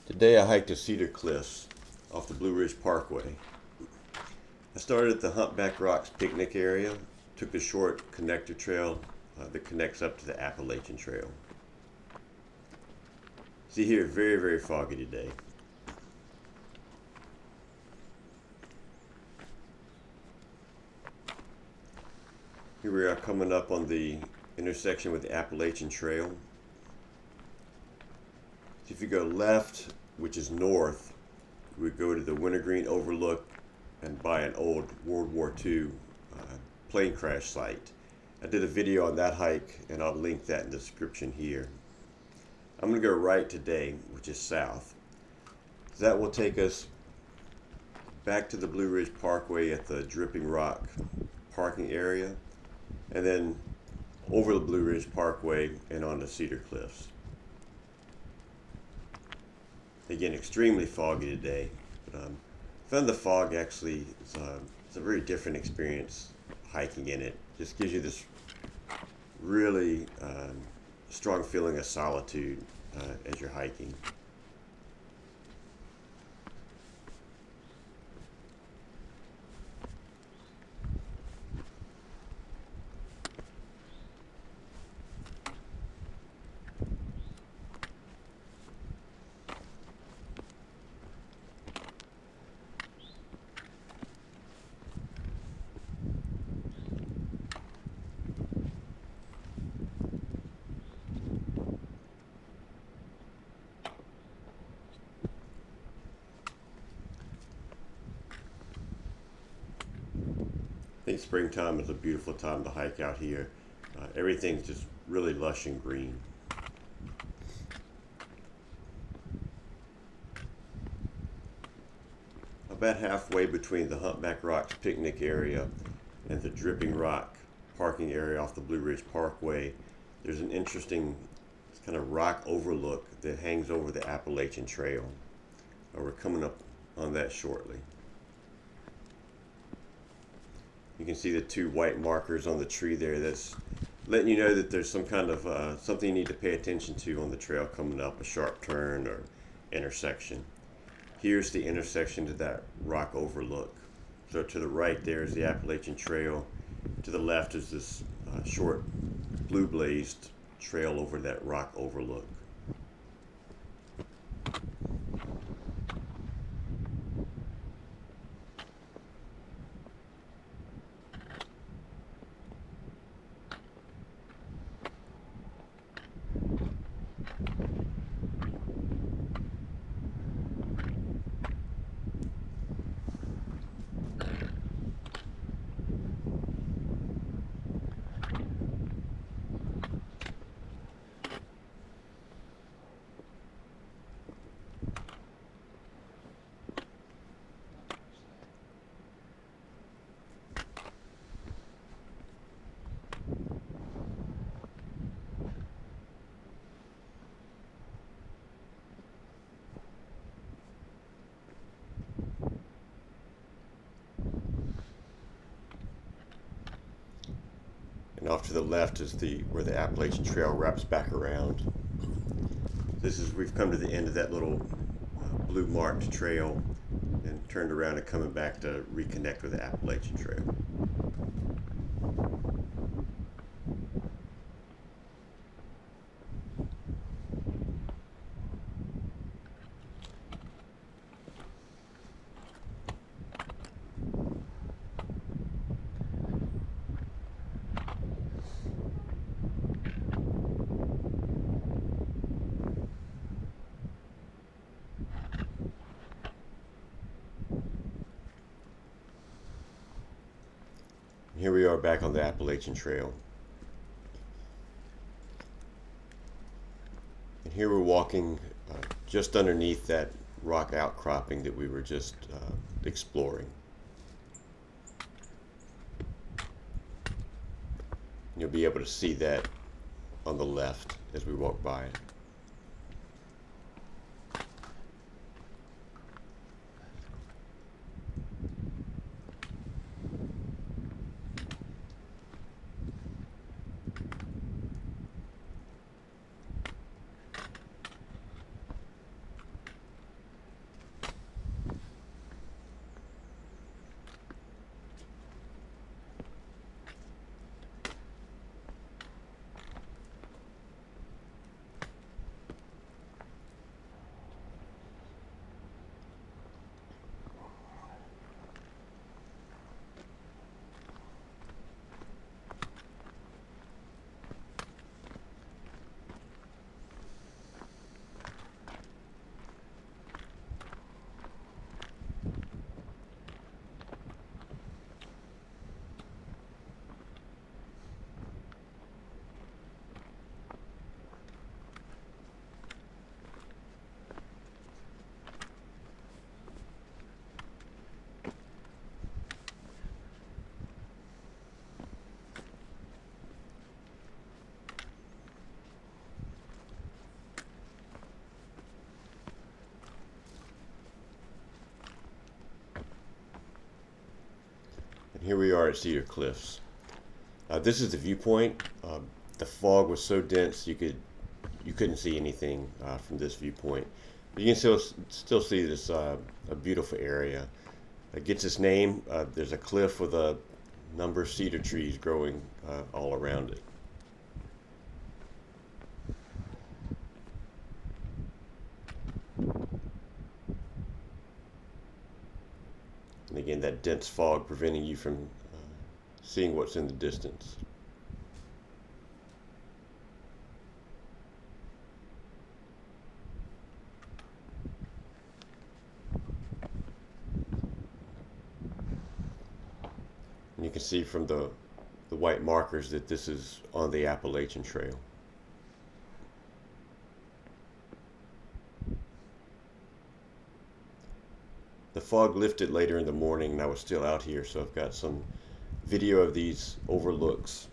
Today I hiked the Cedar Cliffs off the Blue Ridge Parkway. I started at the Humpback Rocks picnic area, took the short connector trail that connects up to the Appalachian Trail. See here, very foggy today. Here we are coming up on the intersection with the Appalachian Trail. So if you go left, which is north, we go to the Wintergreen Overlook and by an old World War II plane crash site. I did a video on that hike and I'll link that in the description here. I'm going to go right today, which is south. So that will take us back to the Blue Ridge Parkway at the Dripping Rock parking area, and then over the Blue Ridge Parkway and on the Cedar Cliffs. Again, extremely foggy today, but I found the fog actually is a very different experience hiking in it. Just gives you this really strong feeling of solitude as you're hiking. I think springtime is a beautiful time to hike out here. Everything's just really lush and green. About halfway between the Humpback Rocks picnic area and the Dripping Rock parking area off the Blue Ridge Parkway, there's an interesting kind of rock overlook that hangs over the Appalachian Trail. We're coming up on that shortly. You can see the two white markers on the tree there. That's letting you know that there's some kind of something you need to pay attention to on the trail coming up, a sharp turn or intersection. Here's the intersection to that rock overlook. So to the right there is the Appalachian Trail. To the left is this short blue blazed trail over that rock overlook. And off to the left is where the Appalachian Trail wraps back around. We've come to the end of that little blue marked trail and turned around and coming back to reconnect with the Appalachian Trail. Here we are back on the Appalachian Trail. And here we're walking just underneath that rock outcropping that we were just exploring. You'll be able to see that on the left as we walk by it. Here we are at Cedar Cliffs. This is the viewpoint. The fog was so dense you couldn't see anything from this viewpoint. But you can still see this a beautiful area. It gets its name. There's a cliff with a number of cedar trees growing all around it. And again, that dense fog preventing you from seeing what's in the distance. And you can see from the white markers that this is on the Appalachian Trail. The fog lifted later in the morning and I was still out here, so I've got some video of these overlooks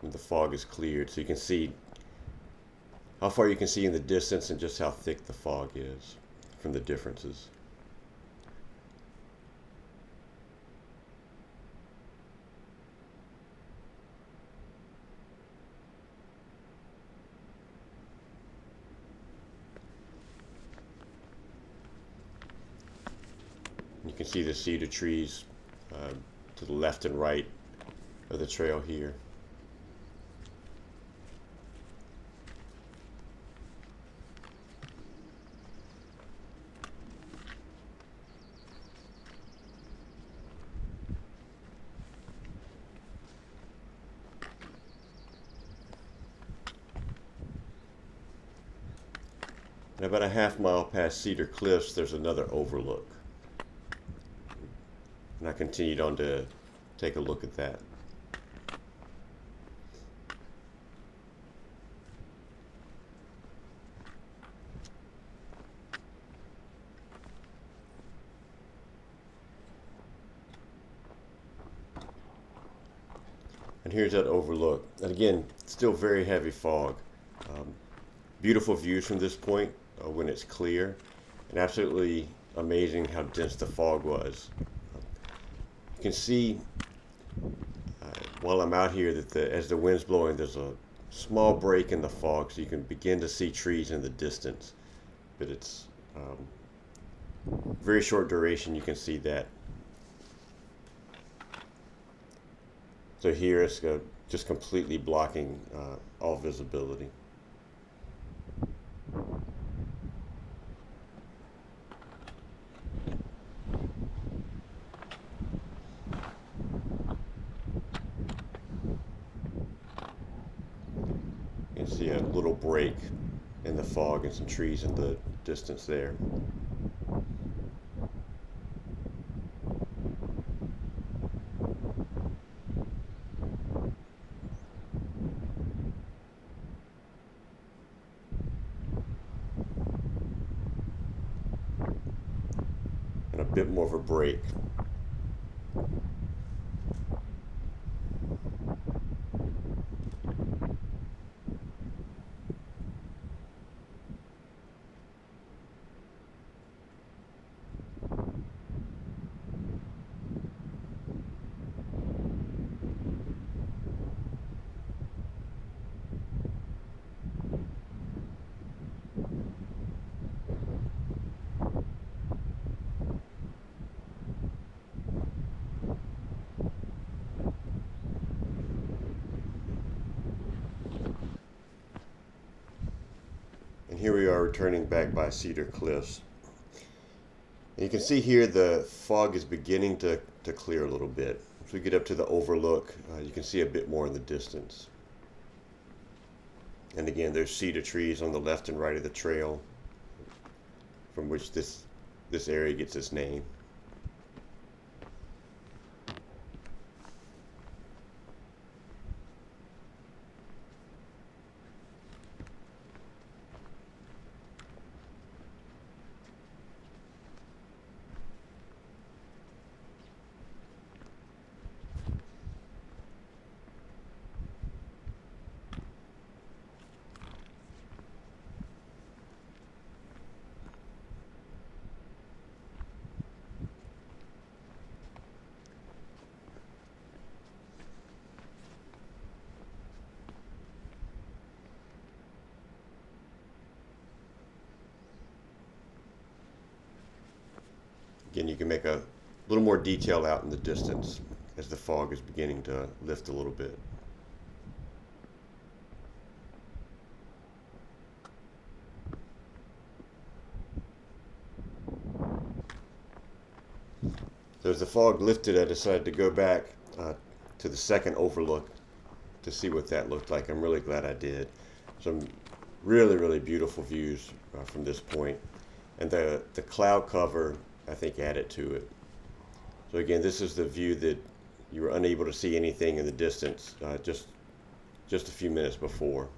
when the fog is cleared, so you can see how far you can see in the distance and just how thick the fog is from the differences. You can see the cedar trees to the left and right of the trail here. And about a half mile past Cedar Cliffs, there's another overlook. And I continued on to take a look at that. And here's that overlook. And again, still very heavy fog. Beautiful views from this point when it's clear. And absolutely amazing how dense the fog was. You can see while I'm out here that as the wind's blowing, there's a small break in the fog, so you can begin to see trees in the distance. But it's very short duration, you can see that. So here it's just completely blocking all visibility. You can see a little break in the fog and some trees in the distance there. And a bit more of a break. And here we are returning back by Cedar Cliffs. And you can see here the fog is beginning to clear a little bit. As we get up to the overlook, you can see a bit more in the distance. And again, there's cedar trees on the left and right of the trail from which this area gets its name. Again, you can make a little more detail out in the distance as the fog is beginning to lift a little bit. So as the fog lifted, I decided to go back to the second overlook to see what that looked like. I'm really glad I did. Some really beautiful views from this point, and the cloud cover I think added to it. So again, this is the view that you were unable to see anything in the distance just a few minutes before.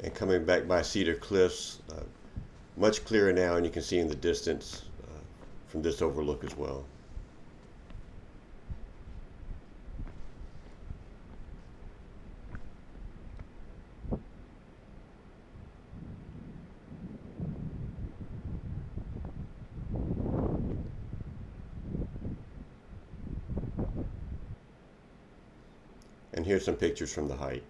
And coming back by Cedar Cliffs, much clearer now, and you can see in the distance from this overlook as well. And here's some pictures from the height.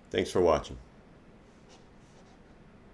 Thanks for watching.